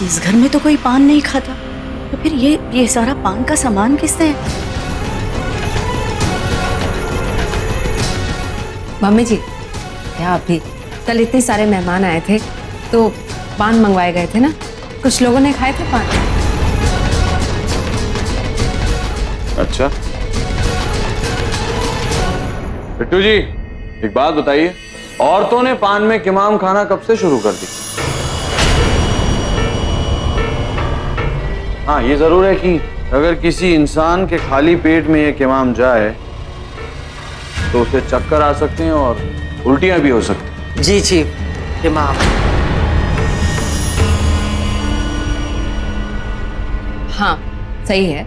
इस घर में तो कोई पान नहीं खाता, तो फिर ये सारा पान का सामान किसने है? मम्मी जी, क्या अभी कल इतने सारे मेहमान आए थे तो पान मंगवाए गए थे ना, कुछ लोगों ने खाए थे पान। अच्छा बिट्टू जी, एक बात बताइए, औरतों ने पान में किमाम खाना कब से शुरू कर दी? हाँ, ये जरूर है कि अगर किसी इंसान के खाली पेट में ये किमाम जाए तो उसे चक्कर आ सकते हैं और उल्टियां भी हो सकती हैं। जी चीफ, किमाम। हाँ सही है,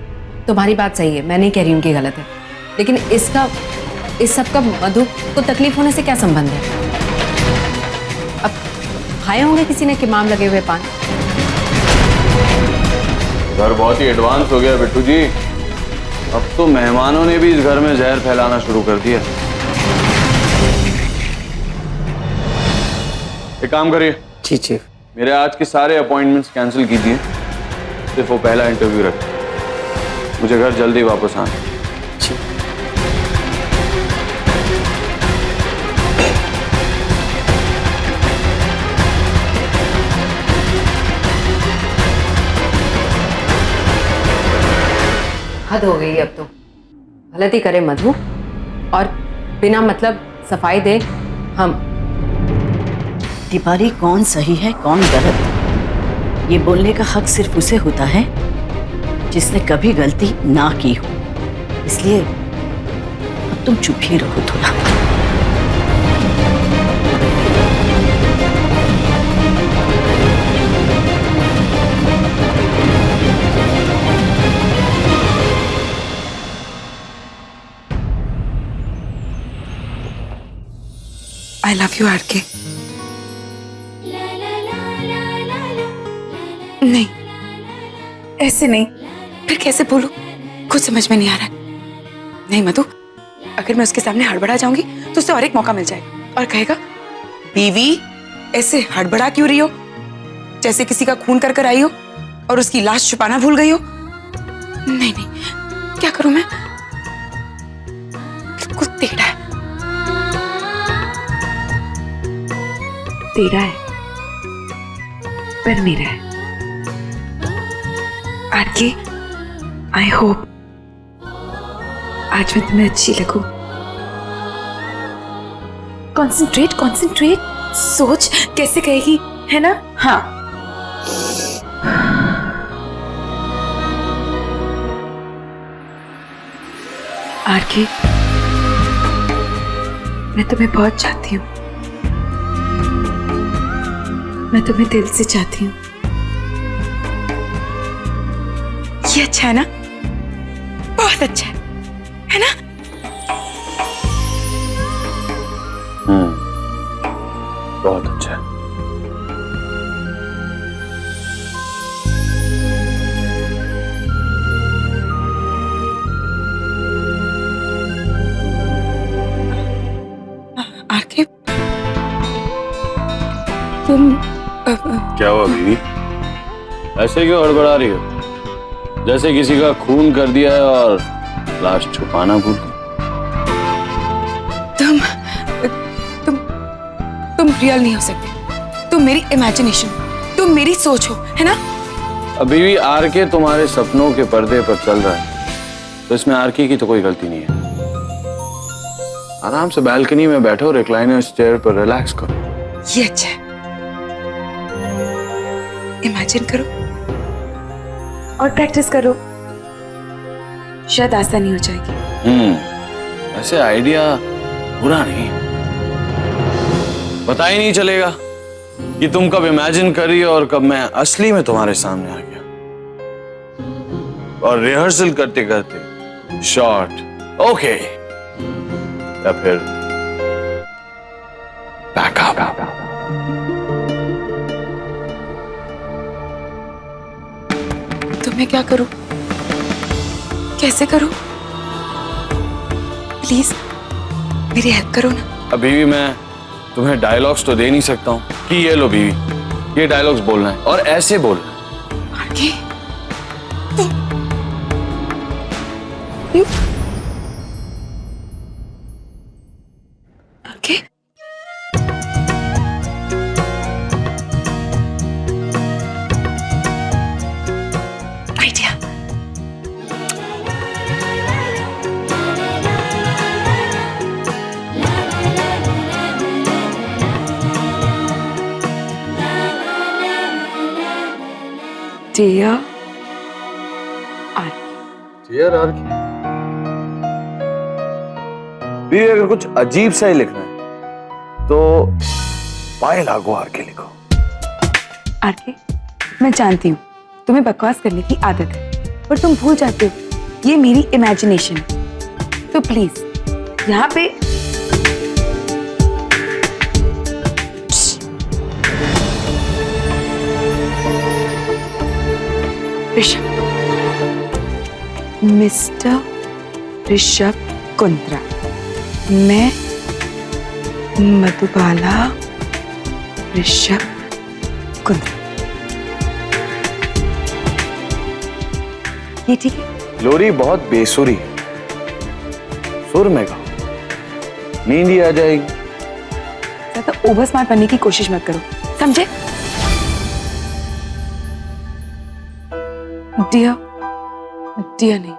तुम्हारी बात सही है, मैं नहीं कह रही हूँ कि गलत है, लेकिन इस सब का मधु को तकलीफ होने से क्या संबंध है? अब खाए होंगे किसी ने किमाम लगे हुए पान। घर बहुत ही एडवांस हो गया बिट्टू जी, अब तो मेहमानों ने भी इस घर में जहर फैलाना शुरू कर दिया। एक काम करिए। जी चीफ। मेरे आज के सारे अपॉइंटमेंट्स कैंसिल कीजिए, सिर्फ वो पहला इंटरव्यू रखिए। मुझे घर जल्दी वापस आना। जी। हद हो गई अब तो, गलती करे मधु और बिना मतलब सफाई दे हम। तिवारी कौन सही है कौन गलत, ये बोलने का हक सिर्फ उसे होता है जिसने कभी गलती ना की हो। इसलिए अब तुम चुप ही रहो थोड़ा। I love you RK. नहीं, ऐसे नहीं, फिर कैसे बोलूं? कुछ समझ में नहीं आ रहा है। नहीं मधु, अगर मैं उसके सामने हड़बड़ा जाऊंगी तो उसे और एक मौका मिल जाएगा और कहेगा, बीवी ऐसे हड़बड़ा क्यों रही हो, जैसे किसी का खून कर कर आई हो और उसकी लाश छुपाना भूल गई हो। नहीं नहीं, क्या करूं मैं? बिल्कुल टेढ़ा है, तेरा है पर मेरा है। आरके, आई होप आज मैं तुम्हें अच्छी लगूं। कॉन्सेंट्रेट कॉन्सेंट्रेट, सोच कैसे कहेगी, है ना? हाँ। आरके, मैं तुम्हें बहुत चाहती हूँ, मैं तुम्हें दिल से चाहती हूँ। ये अच्छा है ना? बहुत अच्छा है ना? बहुत अच्छा है। आरके, तुम क्या हुआ बीवी? ऐसे क्यों हड़बड़ा रही हो, जैसे किसी का खून कर दिया है और लाश छुपाना भूल गई? तुम रियल नहीं हो सकते, तुम मेरी इमेजिनेशन, तुम मेरी सोच हो, है ना? अब बीवी, आरके तुम्हारे सपनों के पर्दे पर चल रहा है, तो इसमें आरके की तो कोई गलती नहीं है। आराम से बालकनी में बैठो, रिक्लाइनर चेयर पर रिलैक्स करो। ये अच्छा है, इमेजिन करो और प्रैक्टिस करो, शायद आसानी हो जाएगी। ऐसे आइडिया बुरा नहीं, पता ही नहीं चलेगा कि तुम कब इमेजिन कर रही हो और कब मैं असली में तुम्हारे सामने आ गया। और रिहर्सल करते करते शॉट ओके या फिर बैकअप। तो मैं क्या करूं, कैसे करूं? प्लीज मेरी हेल्प करो ना। अभी भी मैं तुम्हें डायलॉग्स तो दे नहीं सकता हूं कि ये लो बीवी, ये डायलॉग्स बोलना है और ऐसे बोलना है। RK you RK idea Dear RK यार आर की भी अगर कुछ अजीब सा ही लिखना है तो पाए लागो आर के लिखो। आरके मैं जानती हूँ तुम्हें बकवास करने की आदत है पर तुम भूल जाते हो ये मेरी इमेजिनेशन है तो प्लीज यहाँ पे ऋषभ मिस्टर ऋषभ कुंद्रा मैं मधुबाला ऋषभ कुंद्रा ये ठीक है लोरी बहुत बेसुरी है, सुर में गाओ नींद ही आ जाएगी। ज्यादा ओवर स्मार्ट बनने की कोशिश मत करो समझे। डियर डियर नहीं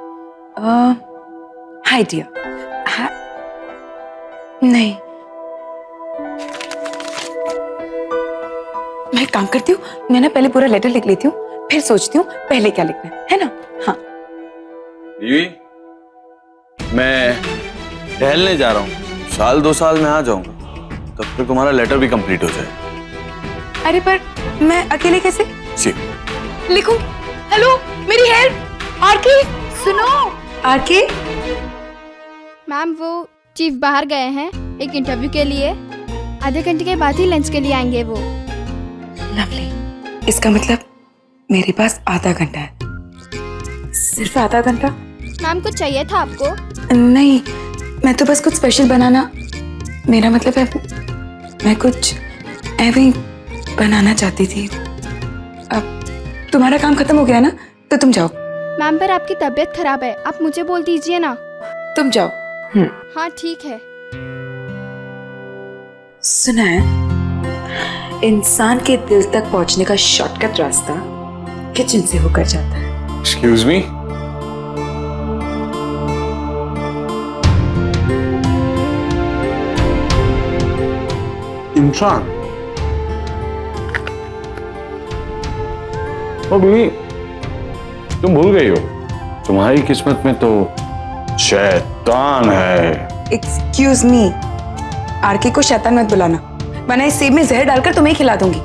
हाय डियर नहीं मैं एक काम करती हूँ मैं ना पहले पूरा लेटर लिख लेती हूँ फिर सोचती हूँ पहले क्या लिखना है ना। हाँ बीवी मैं टहलने जा रहा हूँ, साल 2 साल में आ जाऊंगा, तब तक तुम्हारा लेटर भी कंप्लीट हो जाए। अरे पर मैं अकेले कैसे जी लिखूंगी। हेलो मेरी हेल्प आरके सुनो आरके मैम वो चीफ बाहर गए हैं एक इंटरव्यू के लिए, आधे घंटे के बाद ही लंच के लिए आएंगे वो। लवली इसका मतलब मेरे पास आधा घंटा है। सिर्फ आधा घंटा? मैम कुछ चाहिए था आपको? नहीं मैं तो बस कुछ स्पेशल बनाना, मेरा मतलब है मैं कुछ ऐसे ही बनाना चाहती थी। अब तुम्हारा काम खत्म हो गया ना तो तुम जाओ। मैम पर आपकी तबीयत खराब है, आप मुझे बोल दीजिए ना। तुम जाओ। हाँ ठीक है। सुना है इंसान के दिल तक पहुंचने का शॉर्टकट रास्ता किचन से होकर जाता है। एक्सक्यूज मी, इंसान ओ बीवी तुम भूल गई हो, तुम्हारी किस्मत में तो शैतान है। एक्सक्यूज मी आरके को शैतान मत बुलाना वरना इस सेब में जहर डालकर तुम्हें खिला दूंगी।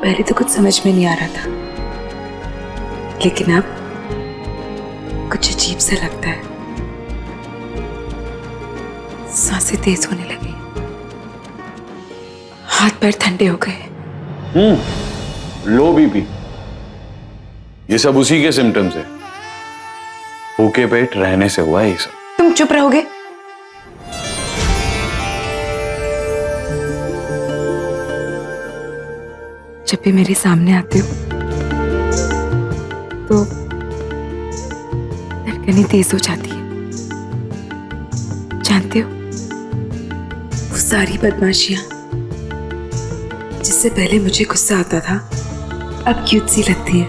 पहले तो कुछ समझ में नहीं आ रहा था लेकिन अब कुछ अजीब सा लगता है। सांसें तेज होने लगी, हाथ पैर ठंडे हो गए। लो बीपी, ये सब उसी के सिम्टम्स है। भूखे पेट रहने से हुआ है ये सब। तुम चुप रहोगे? जब भी मेरे सामने आते हो तो धड़कनें तेज हो जाती है। जानते हो वो सारी बदमाशियां जिससे पहले मुझे गुस्सा आता था अब क्यूट सी लगती है।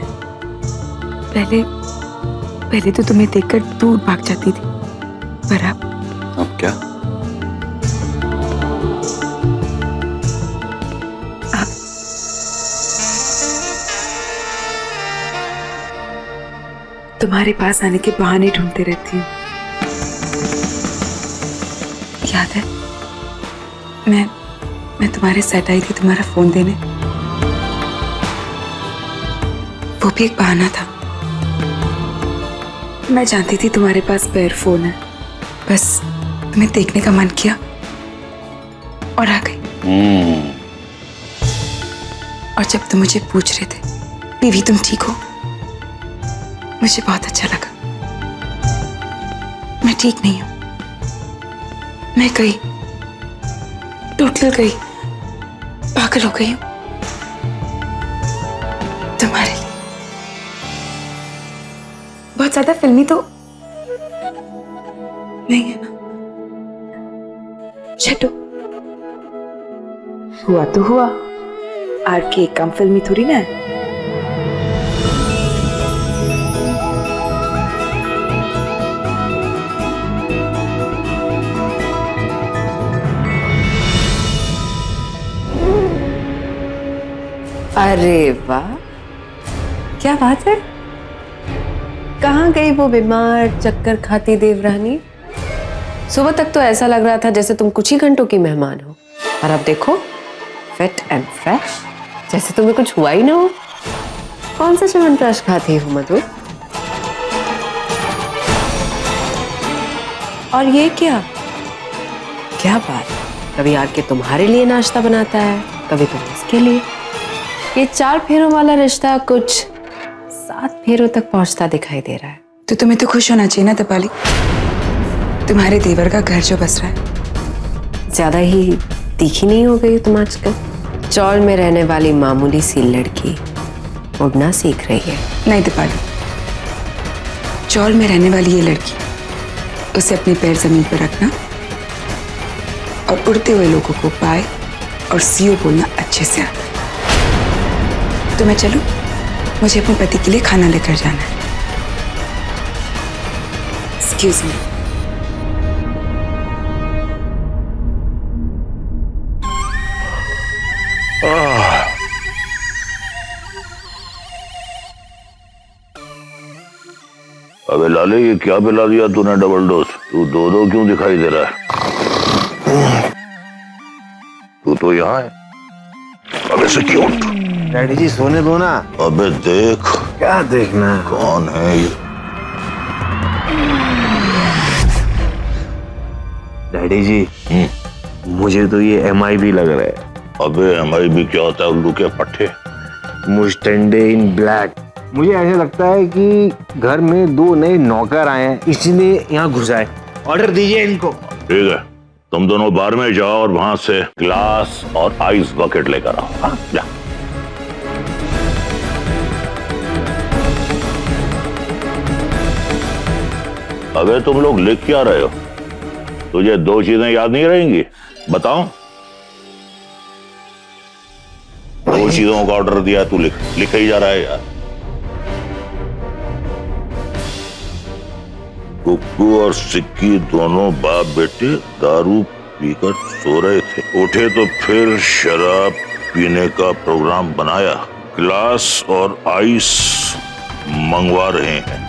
पहले तो तुम्हें देखकर दूर भाग जाती थी पर अब क्या? तुम्हारे पास आने के बहाने ढूंढते रहती हूँ। याद है मैं तुम्हारे साथ आई थी तुम्हारा फोन देने, वो भी एक बहाना था। मैं जानती थी तुम्हारे पास स्पेयर फोन है, बस तुम्हें देखने का मन किया और आ गई। और जब तुम मुझे पूछ रहे थे बीवी तुम ठीक हो, मुझे बहुत अच्छा लगा। मैं ठीक नहीं हूं, मैं कई टूट गई, पागल हो गई हूँ तुम्हारे लिए। बहुत ज्यादा फिल्मी तो नहीं है ना छटो? हुआ तो हुआ, आरके कम फिल्मी थोड़ी ना है। अरे वाह, क्या बात है। कहाँ गई वो बीमार चक्कर खाती देवरानी? सुबह तक तो ऐसा लग रहा था जैसे तुम कुछ ही घंटों की मेहमान हो, और अब देखो फिट एंड फ्रेश, जैसे तुम्हें कुछ हुआ ही ना हो। कौन सा च्यवनप्राश खाती हो मधु? और ये क्या क्या बात, कभी आके तुम्हारे लिए नाश्ता बनाता है, कभी तुम इसके लिए। ये 4 फेरों वाला रिश्ता कुछ 7 फेरों तक पहुंचता दिखाई दे रहा है। तो तुम्हें तो खुश होना चाहिए ना दीपाली, तुम्हारे देवर का घर जो बस रहा है। ज्यादा ही तीखी नहीं हो गई तुम आजकल? चौल में रहने वाली मामूली सी लड़की उड़ना सीख रही है। नहीं दीपाली, चौल में रहने वाली ये लड़की, उसे अपने पैर जमीन पर रखना और उड़ते हुए लोगों को पाए और सीओ बोलना अच्छे से आता है। तो मैं चलूं? मुझे अपने पति के लिए खाना लेकर जाना है। Excuse me. अबे लाले, ये क्या पिला दिया तूने डबल डोज? तू 2-2 क्यों दिखाई दे रहा है? तू तो यहाँ है। अबे से क्यों? डैडी जी सोने दो ना। अबे देख। क्या देखना है? कौन है ये? डैडी जी मुझे तो ये MIB लग रहा है। अबे MIB क्या होता है उल्लू के पट्टे? मुस्टैंडे इन ब्लैक। मुझे ऐसा लगता है कि घर में 2 नए नौकर आए हैं, इसलिए यहाँ घुसाए। ऑर्डर दीजिए इनको। ठीक है, तुम दोनों बार में जाओ और वहां से ग्लास और आइस बकेट लेकर आओ। हाँ, जा। अबे तुम लोग लिख क्या रहे हो? तुझे 2 चीजें याद नहीं रहेंगी? बताओ। 2 चीजों का ऑर्डर दिया, तू लिख ही जा रहा है यार। कुक्कू और सिक्की दोनों बाप बेटे दारू पीकर सो रहे थे। उठे तो फिर शराब पीने का प्रोग्राम बनाया। ग्लास और आइस मंगवा रहे हैं।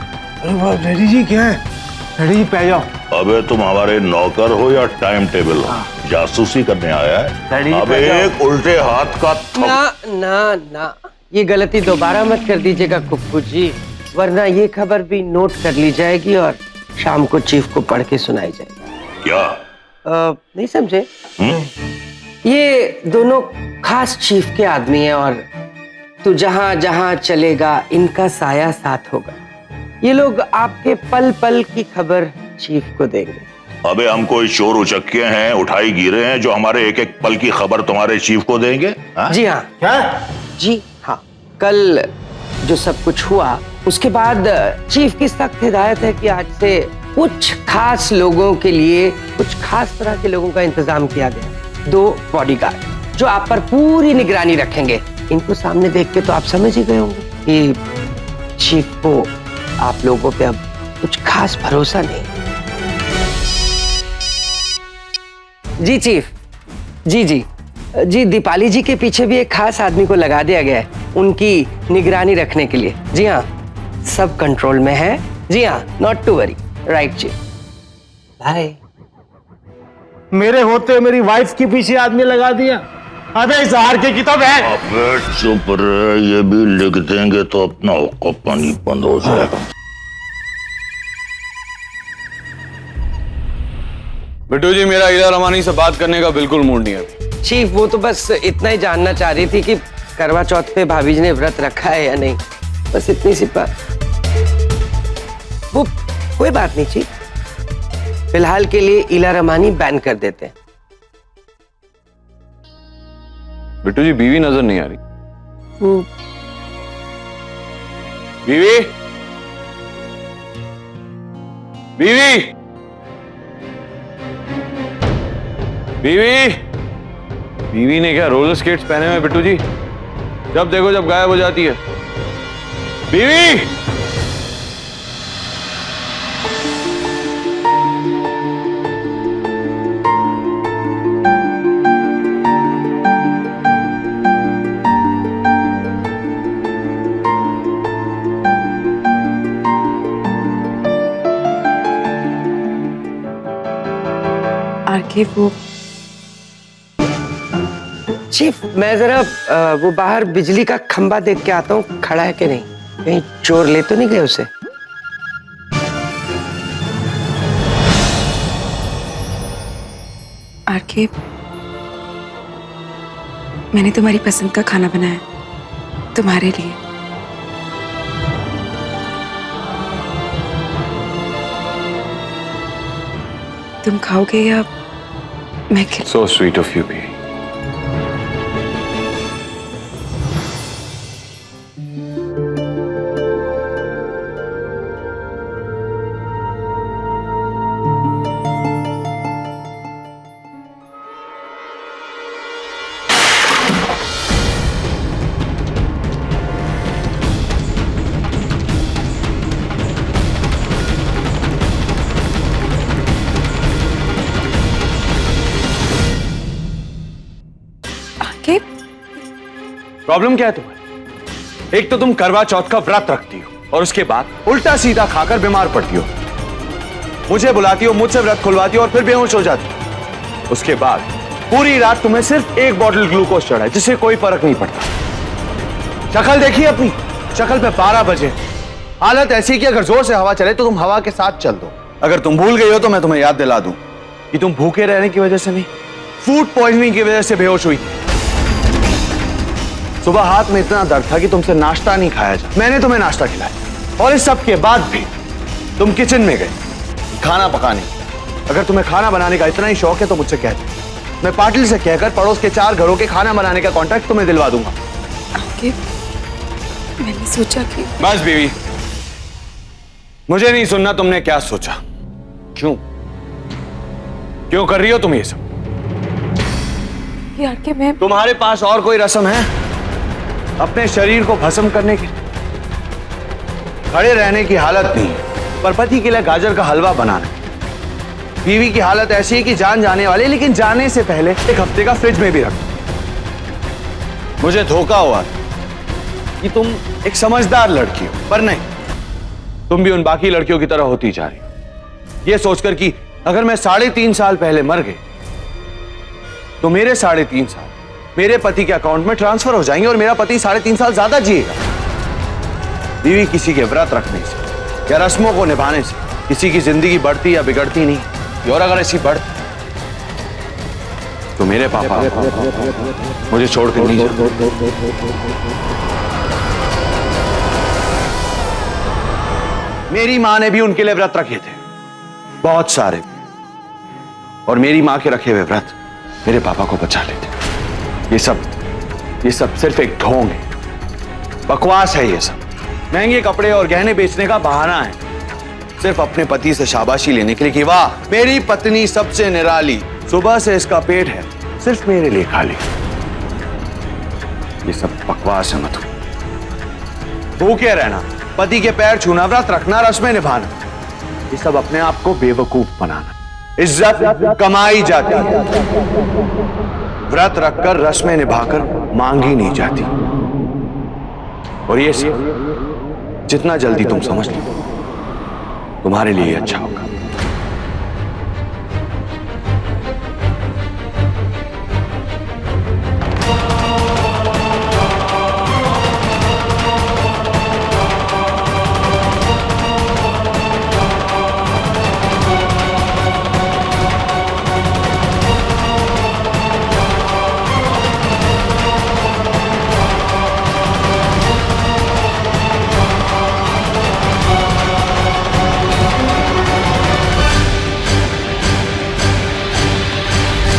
अरे वाह डैडी जी, क्या है? डैडी जी पै जाओ। अबे तुम हमारे नौकर हो या टाइम टेबल हो? जासूसी करने आया है? अब एक उल्टे हाथ का ना ना ना, ये गलती दोबारा मत कर दीजिएगा कुक्कू जी, वरना ये खबर भी नोट कर ली जाएगी और शाम को चीफ को पढ़ के सुनाई जाएगी। क्या? नहीं समझे? ये दोनों खास चीफ के आदमी हैं और तू जहां जहां चलेगा इनका साया साथ होगा। ये लोग आपके पल पल की खबर चीफ को देंगे। अबे हम कोई चोर उचक्के हैं, उठाई गिरे हैं जो हमारे एक एक पल की खबर तुम्हारे चीफ को देंगे? जी हाँ। क्या? जी हाँ, कल जो सब कुछ हुआ उसके बाद चीफ की सख्त हिदायत है कि आज से कुछ खास लोगों के लिए, कुछ खास तरह के लोगों का इंतजाम किया गया। 2 बॉडीगार्ड जो आप पर पूरी निगरानी रखेंगे। इनको सामने देख के तो आप समझ ही गए होंगे कि चीफ को आप लोगों पे अब कुछ खास भरोसा नहीं। जी चीफ, जी दीपाली जी के पीछे भी एक खास आदमी को लगा दिया गया है उनकी निगरानी रखने के लिए। जी हाँ, सब कंट्रोल में है। जी हाँ, not to worry. Right chief, bye. मेरे होते मेरी वाइफ के पीछे आदमी लगा दिया। अबे इस हार की किताब है। अबे चुप रहे, ये भी लिख देंगे तो अपना औकात पानी बंद हो जाएगा। बिट्टू जी, मेरा हीरा रमानी से बात करने का बिल्कुल मूड नहीं है। चीफ वो तो बस इतना ही जानना चाह रही थी कि करवा चौथ पे भाभी जी ने व्रत रखा है या नहीं, बस इतनी सी बात। वो कोई बात नहीं चीफ, फिलहाल के लिए ईला रमानी बैन कर देते हैं। बिट्टू जी बीवी नजर नहीं आ रही। बीवी, बीवी, बीवी, बीवी ने क्या रोलर स्केट्स पहने हुए बिट्टू जी? जब देखो जब गायब हो जाती है। बीवी, आरके वो चीफ, मैं जरा वो बाहर बिजली का खंबा देख के आता हूँ, खड़ा है कि नहीं, कहीं चोर ले तो नहीं गए उसे। आरके, मैंने तुम्हारी पसंद का खाना बनाया तुम्हारे लिए। तुम खाओगे या मैं खिला? so sweet of you, बीवी। आरके, प्रॉब्लम क्या है तुम्हें? एक तो तुम करवा चौथ का व्रत रखती हो और उसके बाद उल्टा सीधा खाकर बीमार पड़ती हो। मुझे बुलाती हो, मुझसे व्रत खुलवाती हो और फिर बेहोश हो जाती हो। उसके बाद पूरी रात तुम्हें सिर्फ एक बॉटल ग्लूकोज चढ़ा है, जिससे कोई फर्क नहीं पड़ता। शक्ल देखिए अपनी, शक्ल पे 12 बजे। हालत ऐसी कि अगर जोर से हवा चले तो तुम हवा के साथ चल दो। अगर तुम भूल गई हो तो मैं तुम्हें याद दिला दूं कि तुम भूखे रहने की वजह से नहीं, फूड पॉइजनिंग की वजह से बेहोश हुई। सुबह हाथ में इतना दर्द था कि तुमसे नाश्ता नहीं खाया जा। मैंने तुम्हें नाश्ता खिलाया और इस सब के बाद भी तुम किचन में गए खाना पकाने। अगर तुम्हें खाना बनाने का इतना ही शौक है तो मुझसे कह दो, मैं पाटिल से कहकर पड़ोस के 4 घरों के खाना बनाने का कॉन्ट्रैक्ट तुम्हें दिलवा दूंगा। आरके, मैंने सोचा कि बस बीवी, मुझे नहीं सुनना तुमने क्या सोचा। क्यों क्यों कर रही हो तुम ये सब? आरके, मैं तुम्हारे पास और कोई रस्म है अपने शरीर को भस्म करने की? खड़े रहने की हालत नहीं है, पर पति के लिए गाजर का हलवा बनाना। बीवी की हालत ऐसी है कि जान जाने वाली, लेकिन जाने से पहले 1 हफ्ते का फ्रिज में भी रख। मुझे धोखा हुआ कि तुम एक समझदार लड़की हो, पर नहीं, तुम भी उन बाकी लड़कियों की तरह होती जा रही हो। यह सोचकर कि अगर मैं 3.5 साल पहले मर गई तो मेरे 3.5 साल मेरे पति के अकाउंट में ट्रांसफर हो जाएंगे और मेरा पति 3.5 साल ज्यादा जिएगा। बीवी किसी के व्रत रखने से या रस्मों को निभाने से किसी की जिंदगी बढ़ती या बिगड़ती नहीं। और अगर ऐसी बढ़ती तो मेरे पापा मुझे छोड़कर नहीं जाते। मेरी मां ने भी उनके लिए व्रत रखे थे, बहुत सारे, और मेरी मां के रखे हुए व्रत मेरे पापा को बचा लेते। ये सब सिर्फ एक ढोंग है, बकवास है। ये सब महंगे कपड़े और गहने बेचने का बहाना है, सिर्फ अपने पति से शाबाशी लेने के लिए कि वाह मेरी पत्नी सबसे निराली, सुबह से इसका पेट है सिर्फ मेरे लिए खाली। ये सब बकवास है। मधु, भूखे रहना, पति के पैर छूना, व्रत रखना, रस्में निभाना, ये सब अपने आप को बेवकूफ बनाना। इज्जत कमाई जाती है, व्रत रखकर रस्में निभाकर मांगी नहीं जाती। और ये सब जितना जल्दी तुम समझ लो तुम्हारे लिए अच्छा होगा।